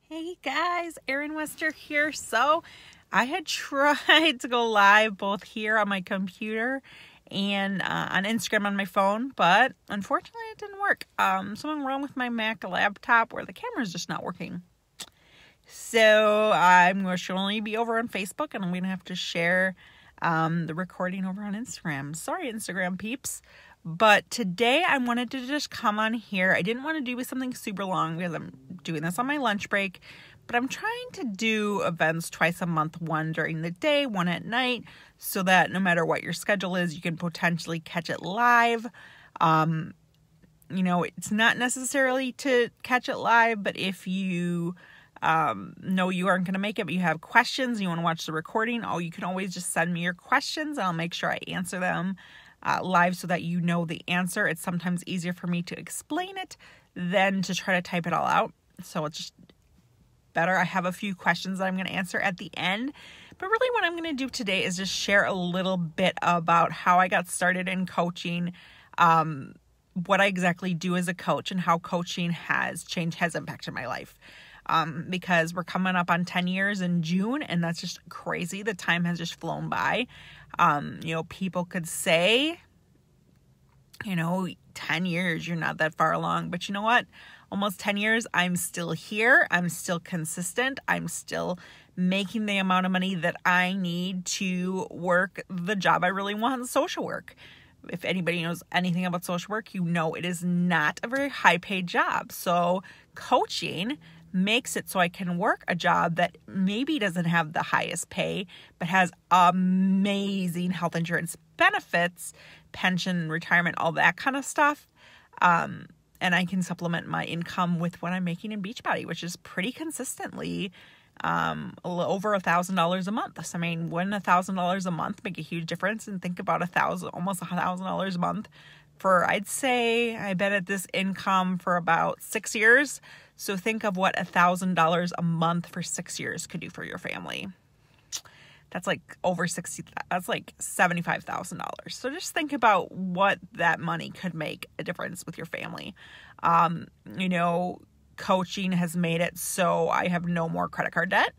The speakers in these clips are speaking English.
Hey guys, Erin Wester here. So I had tried to go live both here on my computer and on Instagram on my phone, but unfortunately it didn't work. Something wrong with my Mac laptop where the camera's just not working. So I'm going to only be over on Facebook, and I'm going to have to share the recording over on Instagram. Sorry, Instagram peeps. But today I wanted to just come on here. I didn't want to do something super long because I'm doing this on my lunch break. But I'm trying to do events twice a month, one during the day, one at night, so that no matter what your schedule is, you can potentially catch it live. It's not necessarily to catch it live, but if you know you aren't going to make it, but you have questions, you want to watch the recording, you can always just send me your questions. I'll make sure I answer them live so that you know the answer. It's sometimes easier for me to explain it than to try to type it all out. So it's just better. I have a few questions that I'm going to answer at the end. But really what I'm going to do today is just share a little bit about how I got started in coaching, what I exactly do as a coach, and how coaching has impacted my life. Because we're coming up on 10 years in June, and that's just crazy. The time has just flown by. People could say, 10 years, you're not that far along, but you know what? Almost 10 years, I'm still here. I'm still consistent. I'm still making the amount of money that I need to work the job I really want in social work. If anybody knows anything about social work, it is not a very high paid job. So coaching makes it so I can work a job that maybe doesn't have the highest pay, but has amazing health insurance benefits, pension, retirement, all that kind of stuff. And I can supplement my income with what I'm making in Beachbody, which is pretty consistently a little over $1,000 a month. So, wouldn't $1,000 a month make a huge difference? And think about almost $1,000 a month for, I'd say, I've been at this income for about 6 years. So think of what $1,000 a month for 6 years could do for your family. That's like that's like $75,000. So just think about what that money could make a difference with your family. Coaching has made it so I have no more credit card debt.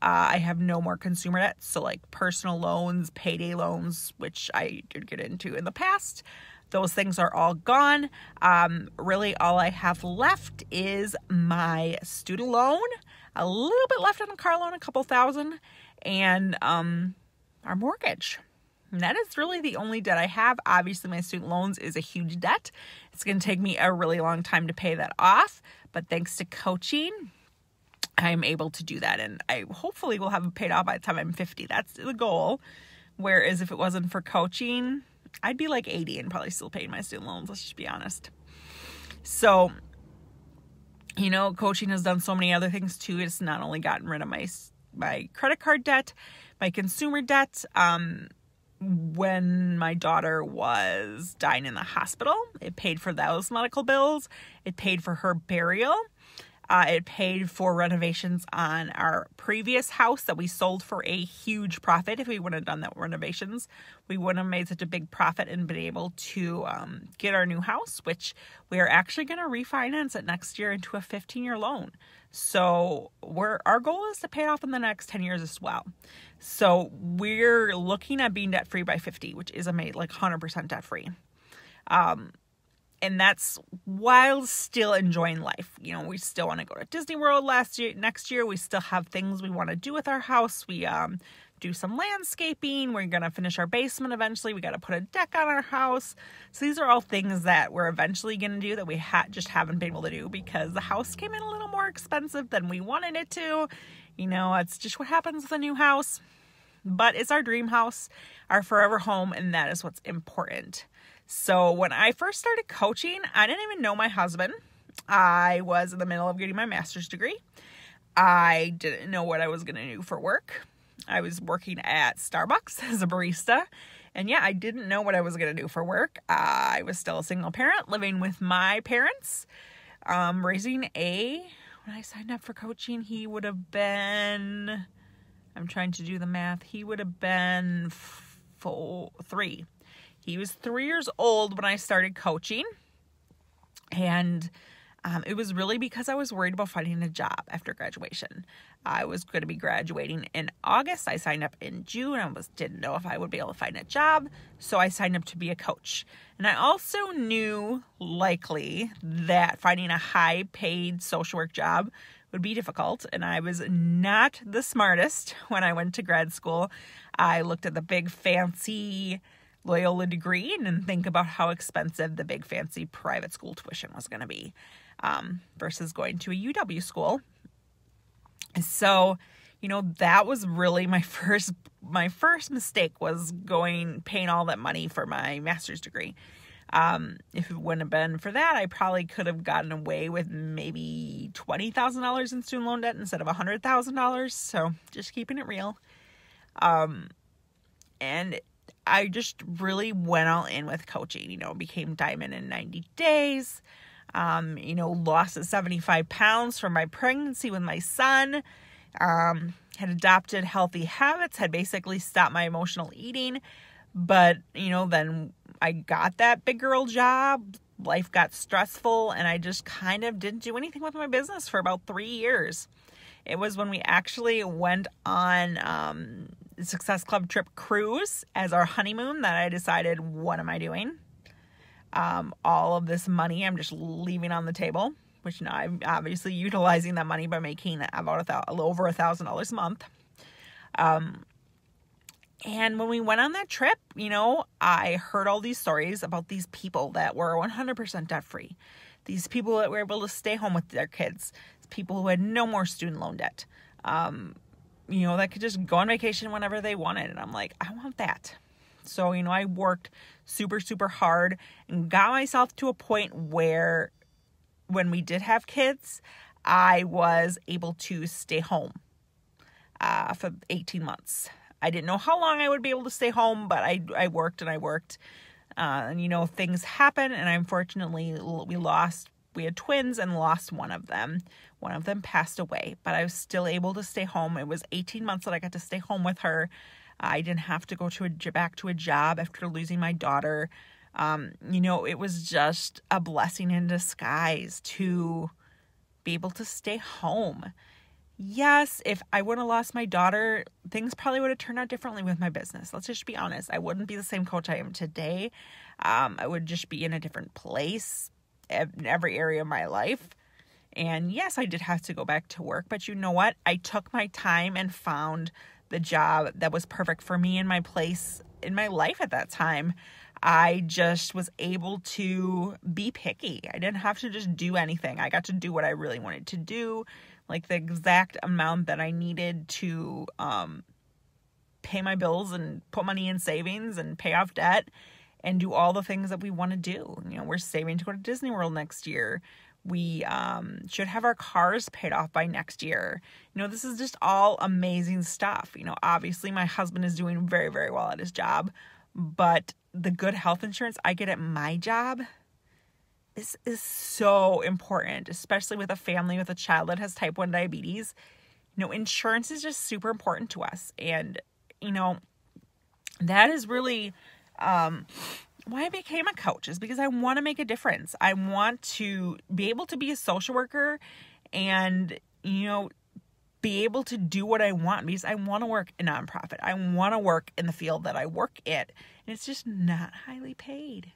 I have no more consumer debt. So like personal loans, payday loans, which I did get into in the past. Those things are all gone. Really all I have left is my student loan, a little bit left on a car loan, a couple thousand, and our mortgage. And that is really the only debt I have. Obviously, my student loans is a huge debt. It's going to take me a really long time to pay that off. But thanks to coaching, I'm able to do that. And I hopefully will have it paid off by the time I'm 50. That's the goal. Whereas if it wasn't for coaching, I'd be like 80 and probably still paying my student loans. Let's just be honest. So, coaching has done so many other things too. It's not only gotten rid of my credit card debt, my consumer debt. When my daughter was dying in the hospital, it paid for those medical bills. It paid for her burial. It paid for renovations on our previous house that we sold for a huge profit. If we wouldn't have done that renovations, we wouldn't have made such a big profit and been able to get our new house, which we are actually going to refinance it next year into a 15-year loan. So our goal is to pay it off in the next 10 years as well. So we're looking at being debt-free by 50, which is like 100% debt-free. And that's while still enjoying life. We still want to go to Disney World next year. We still have things we want to do with our house. We do some landscaping. We're going to finish our basement eventually. We got to put a deck on our house. So these are all things that we're eventually going to do that we just haven't been able to do because the house came in a little more expensive than we wanted it to. It's just what happens with a new house. But it's our dream house, our forever home, and that is what's important. So when I first started coaching, I didn't even know my husband. I was in the middle of getting my master's degree. I didn't know what I was going to do for work. I was working at Starbucks as a barista. And I didn't know what I was going to do for work. I was still a single parent living with my parents, when I signed up for coaching, he would have been, I'm trying to do the math, he would have been 3. He was 3 years old when I started coaching, and It was really because I was worried about finding a job after graduation. I was going to be graduating in August. I signed up in June. I didn't know if I would be able to find a job, so I signed up to be a coach. And I also knew likely that finding a high-paid social work job would be difficult, and I was not the smartest when I went to grad school. I looked at the big fancy Loyola degree and didn't think about how expensive the big fancy private school tuition was going to be. Versus going to a UW school. So, that was really my first mistake, was paying all that money for my master's degree. If it wouldn't have been for that, I probably could have gotten away with maybe $20,000 in student loan debt instead of $100,000. So just keeping it real. And I just really went all in with coaching, became Diamond in 90 days. Lost 75 pounds from my pregnancy with my son, had adopted healthy habits, had basically stopped my emotional eating. But, then I got that big girl job, life got stressful, and I just kind of didn't do anything with my business for about 3 years. It was when we actually went on the Success Club trip cruise as our honeymoon that I decided, what am I doing? All of this money I'm just leaving on the table, which now I'm obviously utilizing that money by making about over $1,000 a month. And when we went on that trip, I heard all these stories about these people that were 100% debt free. These people that were able to stay home with their kids. People who had no more student loan debt. That could just go on vacation whenever they wanted. And I'm like, I want that. So, I worked super, super hard and got myself to a point where when we did have kids, I was able to stay home for 18 months. I didn't know how long I would be able to stay home, but I worked and I worked. Things happen, and unfortunately we had twins and lost one of them. One of them passed away, but I was still able to stay home. It was 18 months that I got to stay home with her. I didn't have to go back to a job after losing my daughter. It was just a blessing in disguise to be able to stay home. Yes, if I wouldn't have lost my daughter, things probably would have turned out differently with my business. Let's just be honest. I wouldn't be the same coach I am today. I would just be in a different place in every area of my life. And yes, I did have to go back to work, but you know what? I took my time and found the job that was perfect for me and my place in my life at that time. I just was able to be picky. I didn't have to just do anything. I got to do what I really wanted to do, like the exact amount that I needed to pay my bills and put money in savings and pay off debt and do all the things that we want to do. We're saving to go to Disney World next year. We should have our cars paid off by next year. This is just all amazing stuff. Obviously my husband is doing very, very well at his job, but the good health insurance I get at my job is so important, especially with a family with a child that has type 1 diabetes. Insurance is just super important to us. And, that is really why I became a coach, is because I want to make a difference. I want to be able to be a social worker and, be able to do what I want, because I want to work in nonprofit. I want to work in the field that I work in. And it's just not highly paid.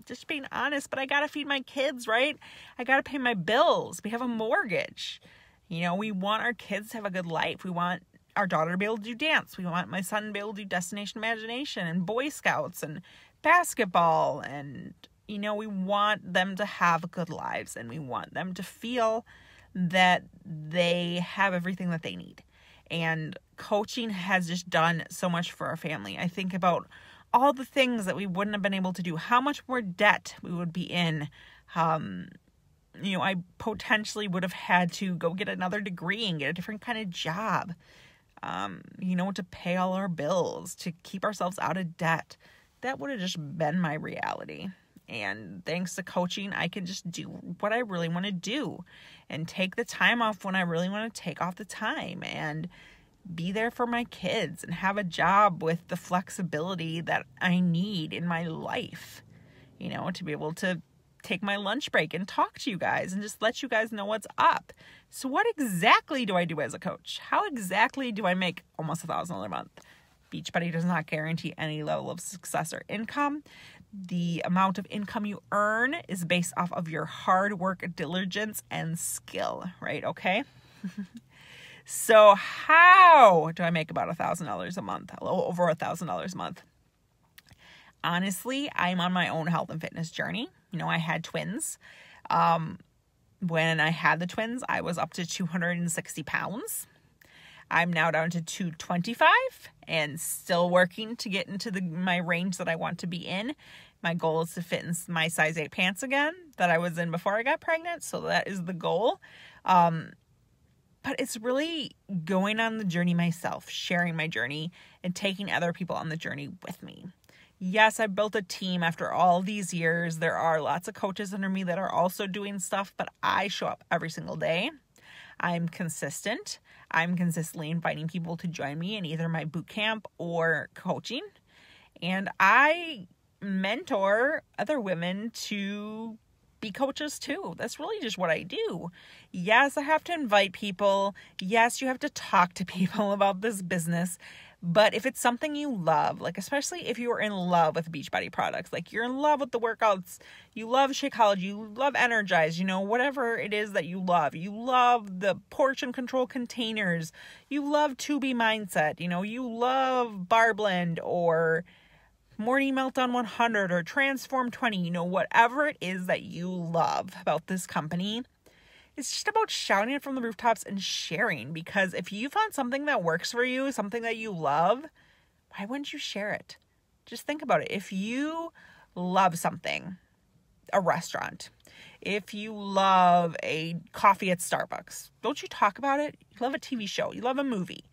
Just being honest, but I got to feed my kids, right? I got to pay my bills. We have a mortgage. We want our kids to have a good life. We want our daughter to be able to do dance. We want my son to be able to do Destination Imagination and Boy Scouts and basketball. And, we want them to have good lives, and we want them to feel that they have everything that they need. And coaching has just done so much for our family. I think about all the things that we wouldn't have been able to do, how much more debt we would be in. I potentially would have had to go get another degree and get a different kind of job, to pay all our bills, to keep ourselves out of debt. That would have just been my reality. And thanks to coaching, I can just do what I really want to do and take the time off when I really want to take off the time and be there for my kids and have a job with the flexibility that I need in my life, to be able to take my lunch break and talk to you guys and just let you guys know what's up. So what exactly do I do as a coach? How exactly do I make almost $1,000 a month? Beachbody does not guarantee any level of success or income. The amount of income you earn is based off of your hard work, diligence, and skill, right? Okay. So how do I make about $1,000 a month, a little over $1,000 a month? Honestly, I'm on my own health and fitness journey. I had twins. When I had the twins, I was up to 260 pounds. I'm now down to 225 and still working to get into my range that I want to be in. My goal is to fit in my size 8 pants again that I was in before I got pregnant. So that is the goal. But it's really going on the journey myself, sharing my journey and taking other people on the journey with me. Yes, I built a team after all these years. There are lots of coaches under me that are also doing stuff, but I show up every single day. I'm consistent. I'm consistently inviting people to join me in either my boot camp or coaching. And I mentor other women to be coaches too. That's really just what I do. Yes, I have to invite people. Yes, you have to talk to people about this business. But if it's something you love, like especially if you are in love with Beachbody products, like you're in love with the workouts, you love Shakeology, you love Energize, whatever it is that you love the portion control containers, you love 2B Mindset, you love Bar Blend or Morning Meltdown 100 or Transform 20, whatever it is that you love about this company. It's just about shouting it from the rooftops and sharing, because if you found something that works for you, something that you love, why wouldn't you share it? Just think about it. If you love something, a restaurant, if you love a coffee at Starbucks, don't you talk about it? You love a TV show, you love a movie,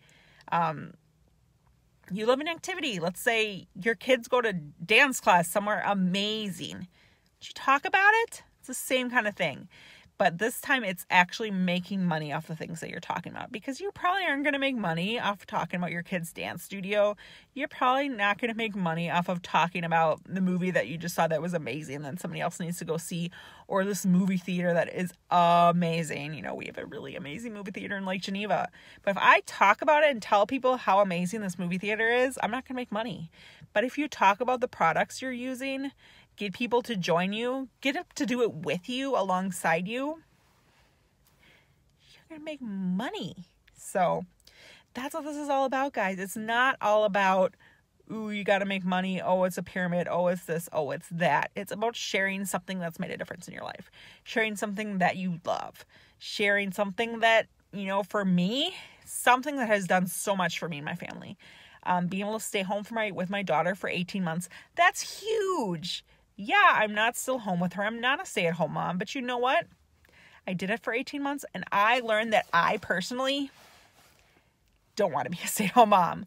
you love an activity. Let's say your kids go to dance class somewhere amazing. Don't you talk about it? It's the same kind of thing. But this time it's actually making money off the things that you're talking about, because you probably aren't going to make money off talking about your kid's dance studio. You're probably not going to make money off of talking about the movie that you just saw that was amazing that somebody else needs to go see, or this movie theater that is amazing. We have a really amazing movie theater in Lake Geneva. But if I talk about it and tell people how amazing this movie theater is, I'm not going to make money. But if you talk about the products you're using, get people to join you, get them to do it with you, alongside you, you're going to make money. So that's what this is all about, guys. It's not all about, ooh, you got to make money. Oh, it's a pyramid. Oh, it's this. Oh, it's that. It's about sharing something that's made a difference in your life. Sharing something that you love. Sharing something that, for me, something that has done so much for me and my family. Being able to stay home with my daughter for 18 months, that's huge. Yeah, I'm not still home with her. I'm not a stay-at-home mom, but you know what? I did it for 18 months, and I learned that I personally don't want to be a stay-at-home mom.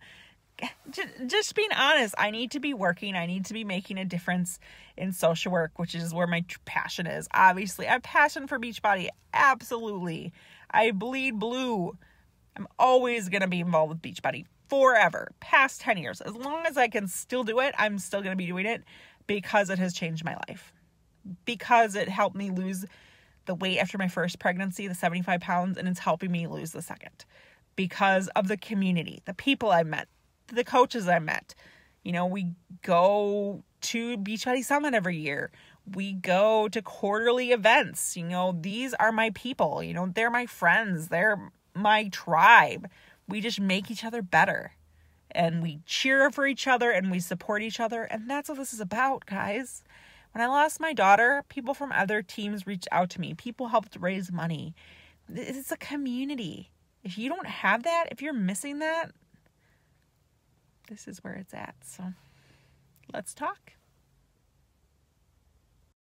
Just being honest, I need to be working. I need to be making a difference in social work, which is where my passion is. Obviously, I have passion for Beachbody. Absolutely. I bleed blue. I'm always going to be involved with Beachbody forever, past 10 years. As long as I can still do it, I'm still going to be doing it. Because it has changed my life. Because it helped me lose the weight after my first pregnancy, the 75 pounds, and it's helping me lose the second. Because of the community, the people I met, the coaches I met. We go to Beachbody Summit every year. We go to quarterly events. These are my people. They're my friends. They're my tribe. We just make each other better. And we cheer for each other and we support each other. And that's what this is about, guys. When I lost my daughter, people from other teams reached out to me. People helped raise money. It's a community. If you don't have that, if you're missing that, this is where it's at. So let's talk.